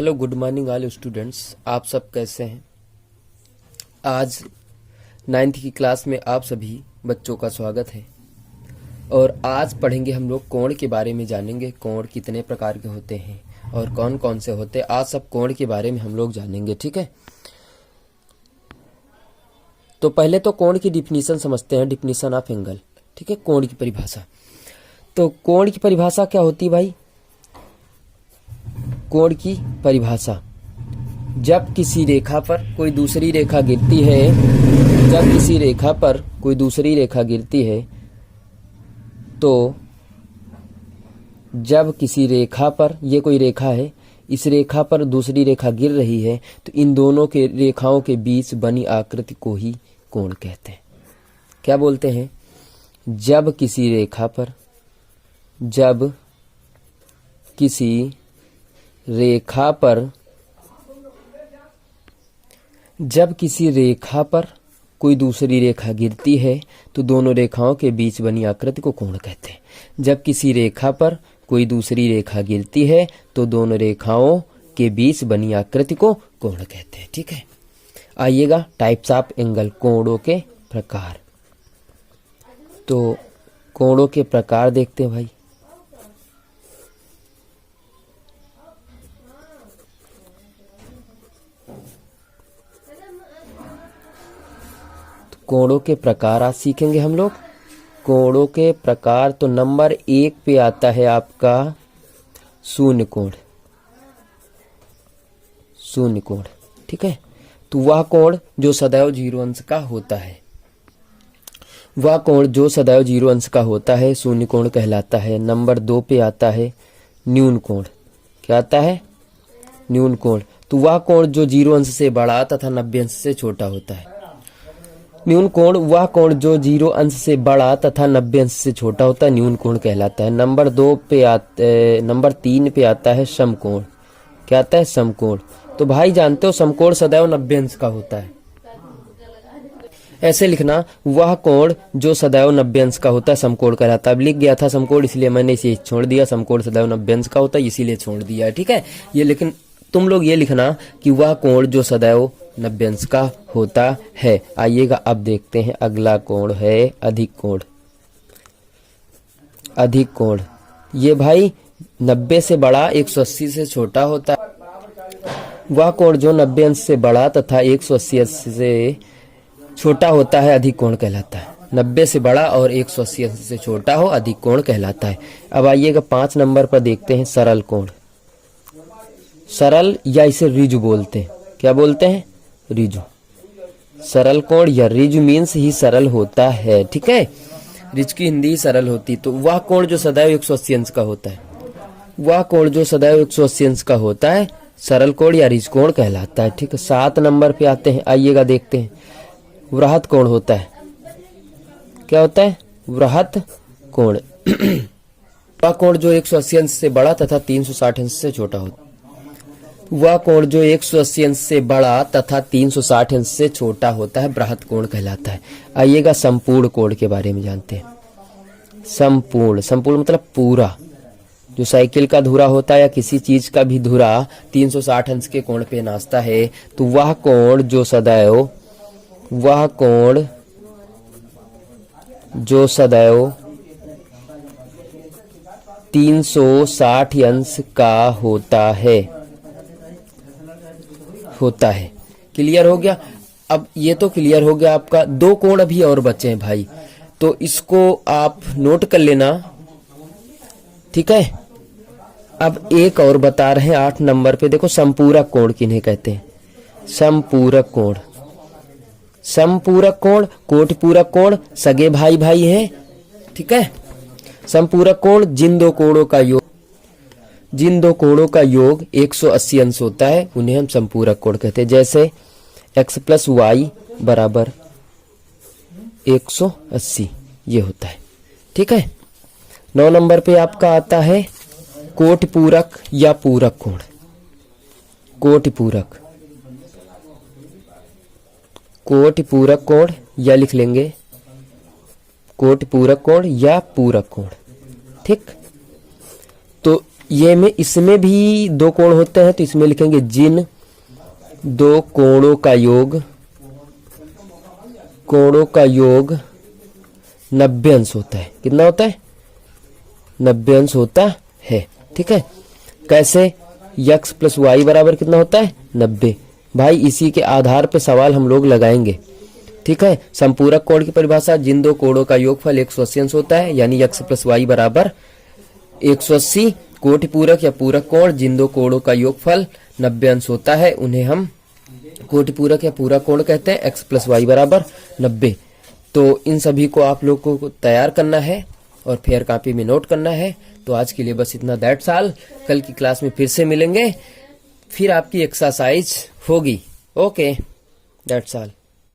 Hello good morning all students, आप सब कैसे हैं। आज 9th की क्लास में आप सभी बच्चों का स्वागत है। और आज पढ़ेंगे हम लोग कोण के बारे में, जानेंगे कोण कितने प्रकार के होते हैं और कौन कौन से होते हैं। आज सब कोण के बारे में हम लोग जानेंगे, ठीक है। तो पहले तो कोण की डिफिनीशन समझते हैं, डिफिनीशन ऑफ एंगल, ठीक है। कोण की परिभाषा, तो कोण की परिभाषा क्या होती है भाई। कोण की परिभाषा, जब किसी रेखा पर कोई दूसरी रेखा गिरती है, जब किसी रेखा पर कोई दूसरी रेखा गिरती है, तो जब किसी रेखा पर, ये कोई रेखा है, इस रेखा पर दूसरी रेखा गिर रही है, तो इन दोनों के रेखाओं के बीच बनी आकृति को ही कोण कहते हैं। क्या बोलते हैं, जब किसी रेखा पर, जब किसी रेखा पर, जब किसी रेखा पर कोई दूसरी रेखा गिरती है, तो दोनों रेखाओं के बीच बनी आकृति को कोण कहते हैं। जब किसी रेखा पर कोई दूसरी रेखा गिरती है, तो दोनों रेखाओं के बीच बनी आकृति को कोण कहते हैं, ठीक है। आइएगा टाइप्स ऑफ एंगल, कोणों के प्रकार। तो कोणों के प्रकार देखते हैं भाई। कोणों के प्रकार आज सीखेंगे हम लोग। कोणों के प्रकार, तो नंबर 1 पे आता है आपका शून्य कोण। शून्य कोण, ठीक है। तो वह कोण जो सदैव 0 अंश का होता है, वह कोण जो सदैव 0 अंश का होता है शून्य कोण कहलाता है। नंबर 2 पे आता है न्यून कोण। क्या आता है, न्यून कोण। तो वह कोण जो 0 अंश से बड़ा तथा 90 अंश से छोटा होता है। न्यून कोण वह कोण जो 0 अंश से बड़ा तथा 90 अंश से छोटा होता है, न्यून कोण कहलाता है। नंबर 3 पे आता है समकोण। क्या आता है, समकोण। तो भाई जानते हो समकोण सदैव 90 अंश का होता है। ऐसे लिखना, वह कोण जो सदैव 90 अंश का होता है समकोण कहलाता है। अब लिख गया था समकोण, इसलिए मैंने इसे छोड़ दिया। समकोण सदैव 90 अंश का होता है, इसीलिए छोड़ दिया, ठीक है। ये लेकिन तुम लोग ये लिखना कि वह कोण जो सदैव 90 अंश का होता है। आइएगा अब देखते हैं अगला कोण है अधिक कोण। अधिक कोण, ये भाई 90 से बड़ा 180 से छोटा होता है। वह कोण जो 90 अंश से बड़ा तथा 180 अंश से छोटा होता है अधिक कोण कहलाता है। 90 से बड़ा और 180 अंश से छोटा हो, अधिक कोण कहलाता है। अब आइएगा 5 नंबर पर देखते हैं सरल कोण। सरल या इसे रिजु बोलते हैं। क्या बोलते हैं, रिजु। सरल कोण या रिजु मीन्स ही सरल होता है, ठीक है। रिज की हिंदी ही सरल होती। तो वह कोण जो सदैव 180 अंश का होता है, वह कोण जो सदैव 180 अंश का होता है सरल कोण या रिज कोण कहलाता है, ठीक है। 7 नंबर पे आते हैं, आइएगा देखते हैं वृहत कोण होता है। क्या होता है, वृहत कोण। वह कोण जो 180 अंश से बड़ा तथा 360 अंश से छोटा होता है। वह कोण जो 180 अंश से बड़ा तथा 360 अंश से छोटा होता है बृहत कोण कहलाता है। आइएगा संपूर्ण कोण के बारे में जानते हैं। संपूर्ण, संपूर्ण मतलब पूरा। जो साइकिल का धुरा होता है या किसी चीज का भी धुरा 360 अंश के कोण पे नाचता है, तो वह कोण जो सदैव, वह कोण जो सदैव 360 अंश का होता है। क्लियर हो गया। अब ये तो क्लियर हो गया आपका। 2 कोण अभी और बचे हैं भाई, तो इसको आप नोट कर लेना, ठीक है। अब एक और बता रहे हैं 8 नंबर पे, देखो संपूरक कोण किन्हें कहते हैं। संपूरक कोण, संपूरक कोण, कोटिपूरक कोण सगे भाई भाई है, ठीक है। संपूरक कोण जिन दो कोणों का योग, जिन दो कोणों का योग 180 अंश होता है, उन्हें हम संपूरक कोण कहते हैं। जैसे x + y = 180, ये होता है, ठीक है। 9 नंबर पे आपका आता है कोटिपूरक या पूरक कोण। कोटिपूरक, कोटिपूरक कोण या लिख लेंगे कोटिपूरक कोण या पूरक कोण, ठीक। तो ये में इसमें भी दो कोण होते हैं, तो इसमें लिखेंगे जिन दो कोणों का योग 90 अंश होता है। कितना होता है? 90 अंश होता है। ठीक है, कैसे? x प्लस वाई बराबर कितना होता है? 90। भाई इसी के आधार पे सवाल हम लोग लगाएंगे। ठीक है, संपूरक कोण की परिभाषा, जिन दो कोणों का योगफल 180 अंश होता है, यानी x प्लस वाई बराबर 180। कोटि पूरक या पूरक कोण, जिन दो कोणों का योगफल 90 अंश होता है, उन्हें हम कोटि पूरक या पूरक कोण कहते हैं। x प्लस वाई बराबर 90। तो इन सभी को आप लोग को तैयार करना है और फेयर कॉपी में नोट करना है। तो आज के लिए बस इतना, दैट्स ऑल। कल की क्लास में फिर से मिलेंगे, फिर आपकी एक्सरसाइज होगी। Okay, that's all.